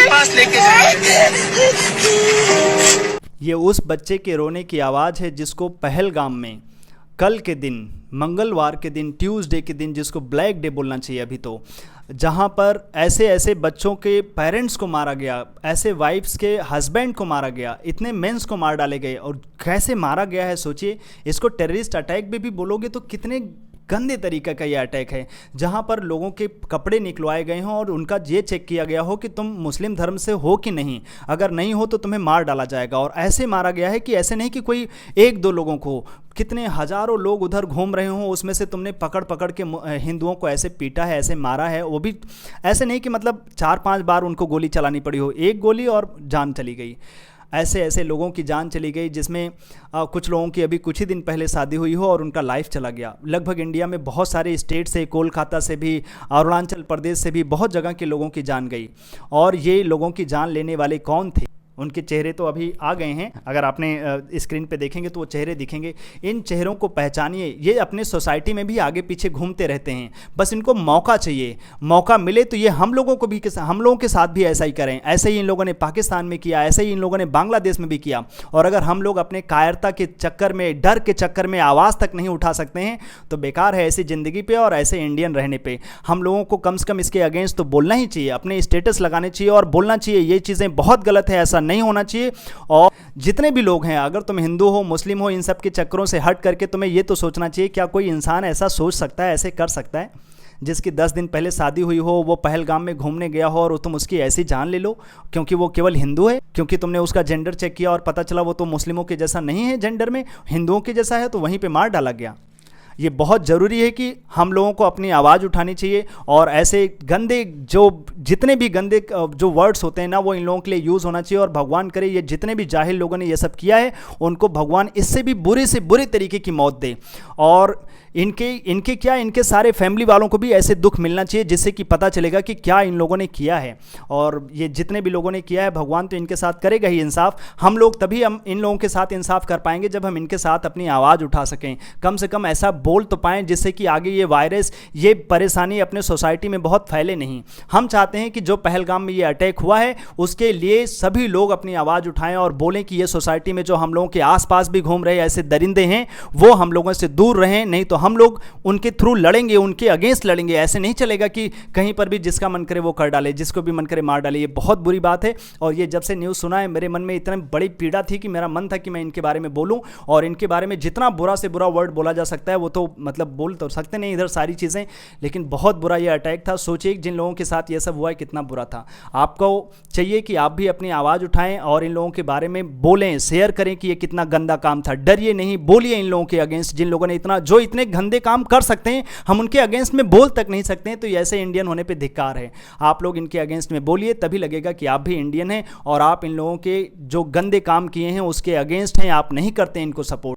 पास लेके जाएंगे। ये उस बच्चे के रोने की आवाज़ है जिसको पहलगाम में कल के दिन, मंगलवार के दिन, ट्यूसडे के दिन, जिसको ब्लैक डे बोलना चाहिए अभी तो, जहाँ पर ऐसे ऐसे बच्चों के पेरेंट्स को मारा गया, ऐसे वाइफ्स के हस्बैंड को मारा गया, इतने मेंस को मार डाले गए। और कैसे मारा गया है सोचिए। इसको टेररिस्ट अटैक भी बोलोगे तो कितने गंदे तरीके का ये अटैक है, जहाँ पर लोगों के कपड़े निकलवाए गए हों और उनका ये चेक किया गया हो कि तुम मुस्लिम धर्म से हो कि नहीं, अगर नहीं हो तो तुम्हें मार डाला जाएगा। और ऐसे मारा गया है कि ऐसे नहीं कि कोई एक दो लोगों को, कितने हज़ारों लोग उधर घूम रहे हों, उसमें से तुमने पकड़ पकड़ के हिंदुओं को ऐसे पीटा है, ऐसे मारा है। वो भी ऐसे नहीं कि मतलब 4-5 बार उनको गोली चलानी पड़ी हो, एक गोली और जान चली गई। ऐसे ऐसे लोगों की जान चली गई, जिसमें कुछ लोगों की अभी कुछ ही दिन पहले शादी हुई हो और उनका लाइफ चला गया। लगभग इंडिया में बहुत सारे स्टेट से, कोलकाता से भी, अरुणाचल प्रदेश से भी बहुत जगह के लोगों की जान गई। और ये लोगों की जान लेने वाले कौन थे, उनके चेहरे तो अभी आ गए हैं, अगर आपने स्क्रीन पे देखेंगे तो वो चेहरे दिखेंगे। इन चेहरों को पहचानिए। ये अपने सोसाइटी में भी आगे पीछे घूमते रहते हैं, बस इनको मौका चाहिए। मौका मिले तो ये हम लोगों के साथ भी ऐसा ही करें। ऐसे ही इन लोगों ने पाकिस्तान में किया, ऐसे ही इन लोगों ने बांग्लादेश में भी किया। और अगर हम लोग अपने कायरता के चक्कर में, डर के चक्कर में आवाज़ तक नहीं उठा सकते हैं तो बेकार है ऐसी ज़िंदगी पे और ऐसे इंडियन रहने पे। हम लोगों को कम से कम इसके अगेंस्ट तो बोलना ही चाहिए, अपने स्टेटस लगाने चाहिए और बोलना चाहिए ये चीज़ें बहुत गलत है, ऐसा नहीं होना चाहिए। और जितने भी लोग हैं, अगर तुम हिंदू हो, मुस्लिम हो, इन सब के चक्करों से हट करके तुम्हें ये तो सोचना चाहिए, क्या कोई इंसान ऐसा सोच सकता है, ऐसे कर सकता है, जिसकी 10 दिन पहले शादी हुई हो, वो पहलगाम में घूमने गया हो और तुम उसकी ऐसी जान ले लो क्योंकि वो केवल हिंदू है, क्योंकि तुमने उसका जेंडर चेक किया और पता चला वो तो मुस्लिमों के जैसा नहीं है जेंडर में, हिंदुओं के जैसा है, तो वहीं पे मार डाला गया। ये बहुत ज़रूरी है कि हम लोगों को अपनी आवाज़ उठानी चाहिए और ऐसे गंदे जितने भी गंदे जो वर्ड्स होते हैं ना, वो इन लोगों के लिए यूज़ होना चाहिए। और भगवान करे ये जितने भी जाहिल लोगों ने ये सब किया है उनको भगवान इससे भी बुरे से बुरे तरीके की मौत दे। और इनके सारे फैमिली वालों को भी ऐसे दुख मिलना चाहिए जिससे कि पता चलेगा कि क्या इन लोगों ने किया है। और ये जितने भी लोगों ने किया है, भगवान तो इनके साथ करेगा ही इंसाफ। हम लोग तभी हम इन लोगों के साथ इंसाफ कर पाएंगे जब हम इनके साथ अपनी आवाज़ उठा सकें, कम से कम ऐसा बोल तो पाएँ जिससे कि आगे ये वायरस, ये परेशानी अपने सोसाइटी में बहुत फैले नहीं। हम चाहते हैं कि जो पहलगाम में ये अटैक हुआ है उसके लिए सभी लोग अपनी आवाज़ उठाएं और बोलें कि ये सोसाइटी में जो हम लोगों के आसपास भी घूम रहे ऐसे दरिंदे हैं वो हम लोगों से दूर रहें, नहीं तो हम लोग उनके थ्रू लड़ेंगे, उनके अगेंस्ट लड़ेंगे। ऐसे नहीं चलेगा कि कहीं पर भी जिसका मन करे वो कर डाले, जिसको भी मन करे मार डाले। ये बहुत बुरी बात है। और ये जब से न्यूज़ सुना है मेरे मन में इतनी बड़ी पीड़ा थी कि मेरा मन था कि मैं इनके बारे में बोलूं और इनके बारे में जितना बुरा से बुरा वर्ड बोला जा सकता है वो तो मतलब बोल तो सकते नहीं इधर सारी चीज़ें, लेकिन बहुत बुरा ये अटैक था। सोचिए जिन लोगों के साथ ये सब हुआ है कितना बुरा था। आपको चाहिए कि आप भी अपनी आवाज़ उठाएं और इन लोगों के बारे में बोलें, शेयर करें कि ये कितना गंदा काम था। डरिए नहीं, बोलिए इन लोगों के अगेंस्ट, जिन लोगों ने इतने गंदे काम कर सकते हैं, हम उनके अगेंस्ट में बोल तक नहीं सकते हैं। तो ऐसे इंडियन होने पे धिक्कार है। आप लोग इनके अगेंस्ट में बोलिए, तभी लगेगा कि आप भी इंडियन हैं और आप इन लोगों के जो गंदे काम किए हैं उसके अगेंस्ट हैं, आप नहीं करते इनको सपोर्ट।